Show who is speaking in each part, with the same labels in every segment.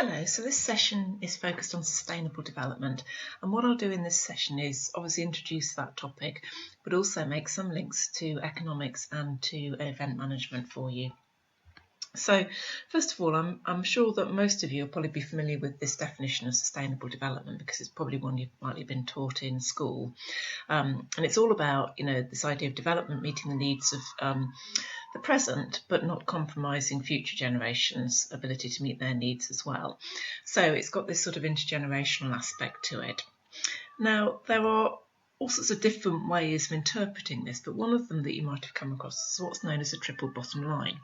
Speaker 1: Hello, so this session is focused on sustainable development, and what I'll do in this session is obviously introduce that topic but also make some links to economics and to event management for you. So first of all, I'm sure that most of you will probably be familiar with this definition of sustainable development because it's probably one you've likely been taught in school, and it's all about this idea of development meeting the needs of the present, but not compromising future generations' ability to meet their needs as well. So it's got this sort of intergenerational aspect to it. Now, there are all sorts of different ways of interpreting this, but one of them that you might have come across is what's known as a triple bottom line.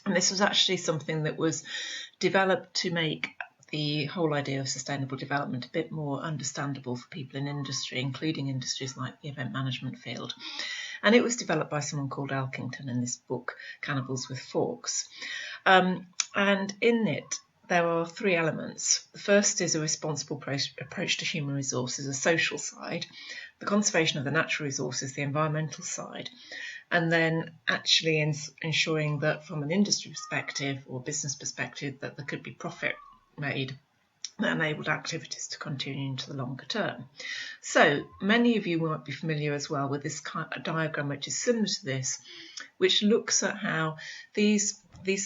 Speaker 1: And this was actually something that was developed to make the whole idea of sustainable development a bit more understandable for people in industry, including industries like the event management field. And it was developed by someone called Elkington in this book, Cannibals with Forks. And in it, there are three elements. The first is a responsible approach to human resources, a social side, the conservation of the natural resources, the environmental side, and then actually ensuring that from an industry perspective or business perspective that there could be profit made that enabled activities to continue into the longer term. So many of you might be familiar as well with this kind of diagram which is similar to this, which looks at how these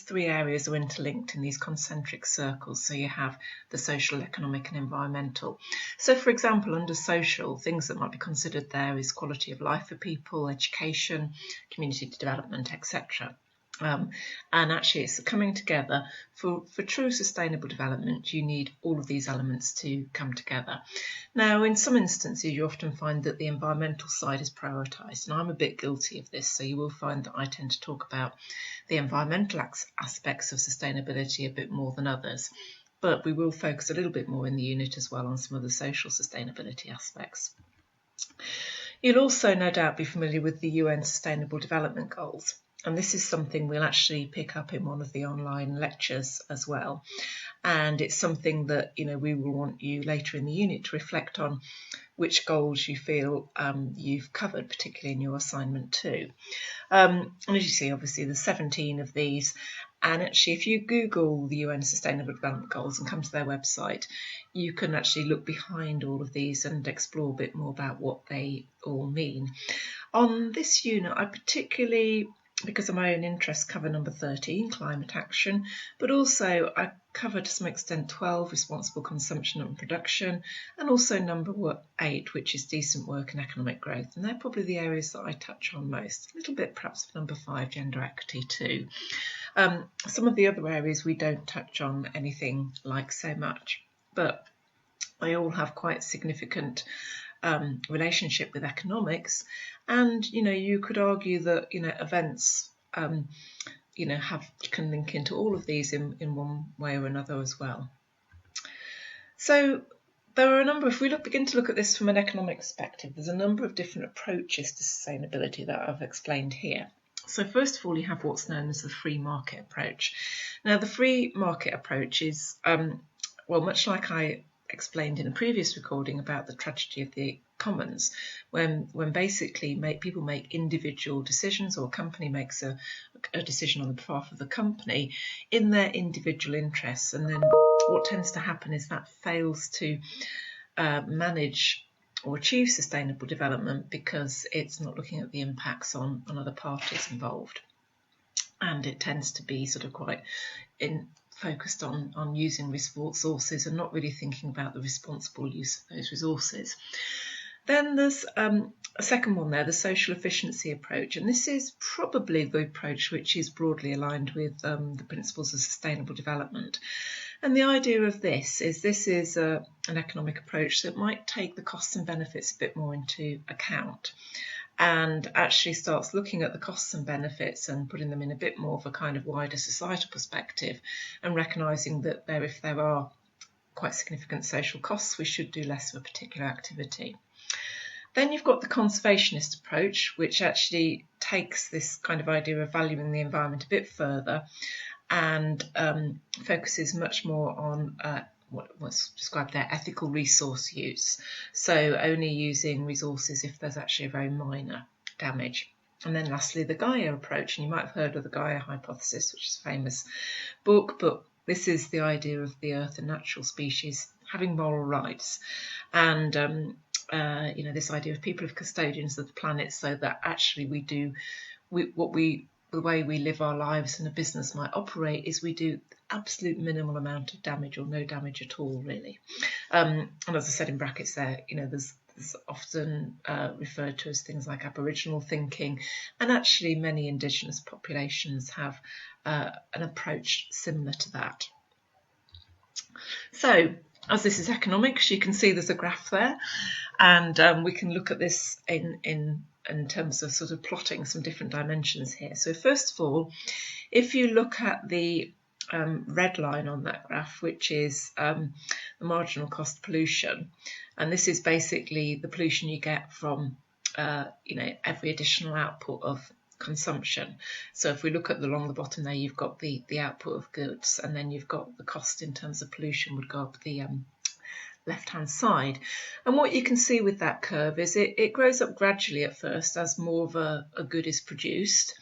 Speaker 1: three areas are interlinked in these concentric circles. So you have the social, economic and environmental. So for example, under social, things that might be considered there is quality of life for people, education, community development, etc. And actually it's coming together for true sustainable development. You need all of these elements to come together. Now, in some instances, you often find that the environmental side is prioritised, and I'm a bit guilty of this, so you will find that I tend to talk about the environmental aspects of sustainability a bit more than others, but we will focus a little bit more in the unit as well on some of the social sustainability aspects. You'll also no doubt be familiar with the UN Sustainable Development Goals. And this is something we'll actually pick up in one of the online lectures as well. And it's something that we will want you later in the unit to reflect on which goals you feel you've covered, particularly in your assignment too. And as you see, obviously there's 17 of these. And actually, if you Google the UN Sustainable Development Goals and come to their website, you can actually look behind all of these and explore a bit more about what they all mean. On this unit, I particularly, because of my own interest, cover number 13, climate action, but also I cover to some extent 12, responsible consumption and production, and also number 8, which is decent work and economic growth. And they're probably the areas that I touch on most. A little bit perhaps for number 5, gender equity too. Some of the other areas we don't touch on anything like so much, but they all have quite significant relationship with economics, and you could argue that events can link into all of these in one way or another as well. So there are a number, if we begin to look at this from an economic perspective, there's a number of different approaches to sustainability that I've explained here. So first of all, you have what's known as the free market approach. Now the free market approach is much like I explained in a previous recording about the tragedy of the commons, when basically people make individual decisions, or a company makes a decision on behalf of the company in their individual interests, and then what tends to happen is that fails to manage or achieve sustainable development because it's not looking at the impacts on other parties involved, and it tends to be sort of quite focused on using resources and not really thinking about the responsible use of those resources. Then there's a second one there, the social efficiency approach, and this is probably the approach which is broadly aligned with the principles of sustainable development. And the idea of this is an economic approach that might take the costs and benefits a bit more into account, and actually starts looking at the costs and benefits and putting them in a bit more of a kind of wider societal perspective, and recognising that if there are quite significant social costs, we should do less of a particular activity. Then you've got the conservationist approach, which actually takes this kind of idea of valuing the environment a bit further and focuses much more on what's described there, ethical resource use. So only using resources if there's actually a very minor damage. And then lastly, the Gaia approach, and you might have heard of the Gaia hypothesis, which is a famous book, but this is the idea of the earth and natural species having moral rights, and this idea of people as custodians of the planet, so that actually the way we live our lives and a business might operate is we do absolute minimal amount of damage or no damage at all, really. And as I said in brackets there, there's often referred to as things like Aboriginal thinking, and actually many Indigenous populations have an approach similar to that. So, as this is economics, you can see there's a graph there, and we can look at this in terms of sort of plotting some different dimensions here. So first of all, if you look at the red line on that graph, which is the marginal cost pollution, and this is basically the pollution you get from every additional output of consumption. So if we look at along the bottom there, you've got the output of goods, and then you've got the cost in terms of pollution would go up the left-hand side. And what you can see with that curve is it grows up gradually at first as more of a good is produced,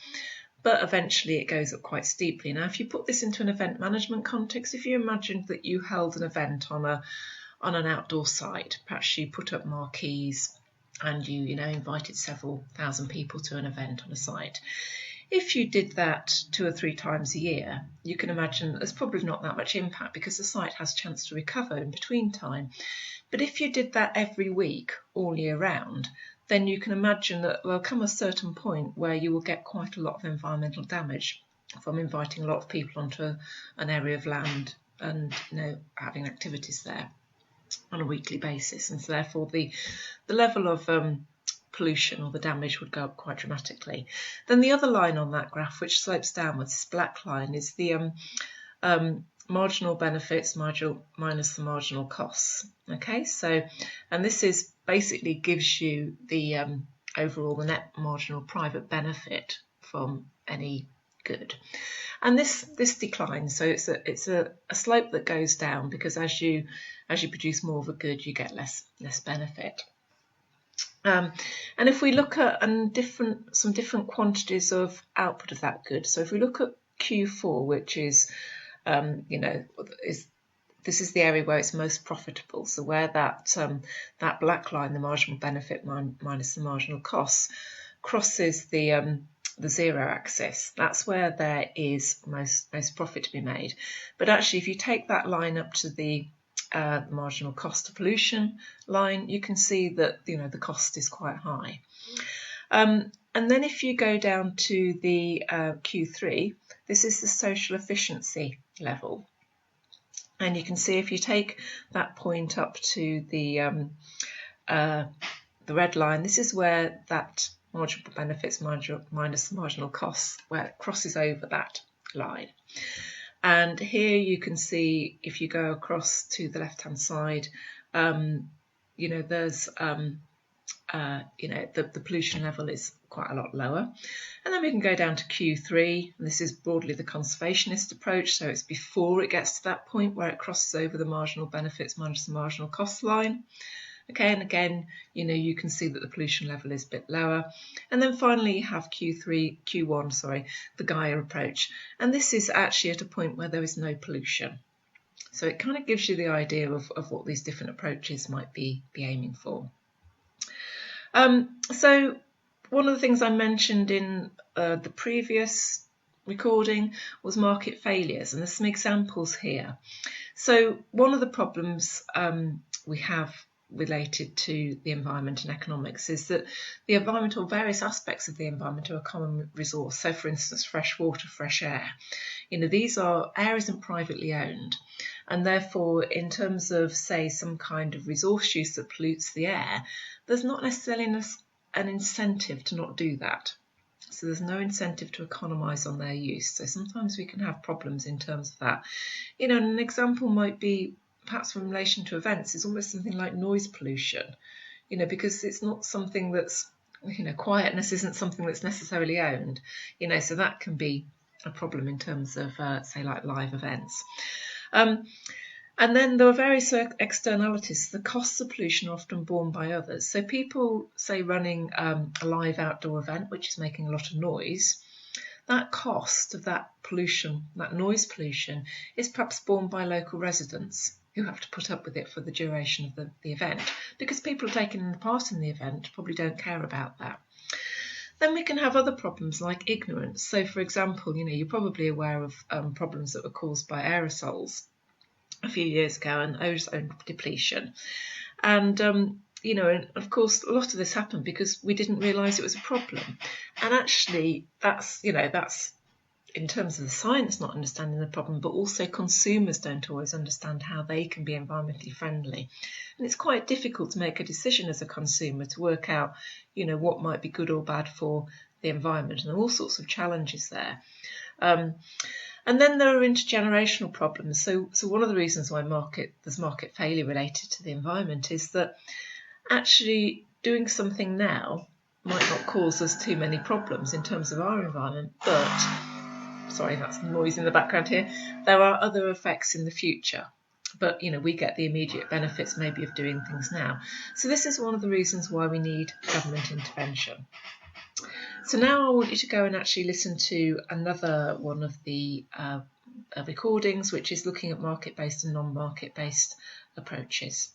Speaker 1: but eventually it goes up quite steeply. Now, if you put this into an event management context, if you imagined that you held an event on an outdoor site, perhaps you put up marquees and you invited several thousand people to an event on a site. If you did that 2 or 3 times a year, you can imagine there's probably not that much impact because the site has a chance to recover in between time. But if you did that every week, all year round, then you can imagine that there'll come a certain point where you will get quite a lot of environmental damage from inviting a lot of people onto an area of land and having activities there on a weekly basis. And so therefore the level of pollution or the damage would go up quite dramatically. Then the other line on that graph, which slopes downwards, this black line, is the marginal benefits minus the marginal costs. Okay, so, and this is basically gives you the overall the net marginal private benefit from any good. And this declines, so it's a slope that goes down because as you produce more of a good, you get less benefit. And if we look at some different quantities of output of that good, so if we look at Q4, which is this is the area where it's most profitable. So where that black line, the marginal benefit minus the marginal costs, crosses the zero axis, that's where there is most profit to be made. But actually, if you take that line up to the marginal cost of pollution line, you can see that the cost is quite high. And then if you go down to the Q3, this is the social efficiency level. And you can see if you take that point up to the red line, this is where that marginal benefits minus the marginal costs, where it crosses over that line. And here you can see if you go across to the left-hand side, there's the pollution level is quite a lot lower. And then we can go down to Q3, and this is broadly the conservationist approach, so it's before it gets to that point where it crosses over the marginal benefits minus the marginal cost line. Okay, and again, you can see that the pollution level is a bit lower. And then finally you have Q1, the Gaia approach. And this is actually at a point where there is no pollution. So it kind of gives you the idea of what these different approaches might be aiming for. So one of the things I mentioned in the previous recording was market failures, and there's some examples here. So one of the problems we have related to the environment and economics is that the environment, or various aspects of the environment, are a common resource. So for instance, fresh water, fresh air, these air isn't privately owned, and therefore in terms of, say, some kind of resource use that pollutes the air, there's not necessarily an incentive to not do that. So there's no incentive to economise on their use. So sometimes we can have problems in terms of that. An example might be, perhaps in relation to events, is almost something like noise pollution, because it's not something that's, quietness isn't something that's necessarily owned, so that can be a problem in terms of, say, like live events. And then there are various externalities. The costs of pollution are often borne by others. So people, say, running a live outdoor event, which is making a lot of noise, that cost of that pollution, that noise pollution, is perhaps borne by local residents who have to put up with it for the duration of the event, because people taking part in the event probably don't care about that. Then we can have other problems like ignorance. So, for example, you're probably aware of problems that were caused by aerosols a few years ago and ozone depletion. And, and of course, a lot of this happened because we didn't realise it was a problem. And actually, that's in terms of the science not understanding the problem, but also consumers don't always understand how they can be environmentally friendly. And it's quite difficult to make a decision as a consumer to work out, what might be good or bad for the environment, and there are all sorts of challenges there. And then there are intergenerational problems. So one of the reasons why there's market failure related to the environment is that actually doing something now might not cause us too many problems in terms of our environment, but sorry, that's noise in the background here. There are other effects in the future, but we get the immediate benefits maybe of doing things now. So this is one of the reasons why we need government intervention. So now I want you to go and actually listen to another one of the recordings, which is looking at market-based and non-market-based approaches.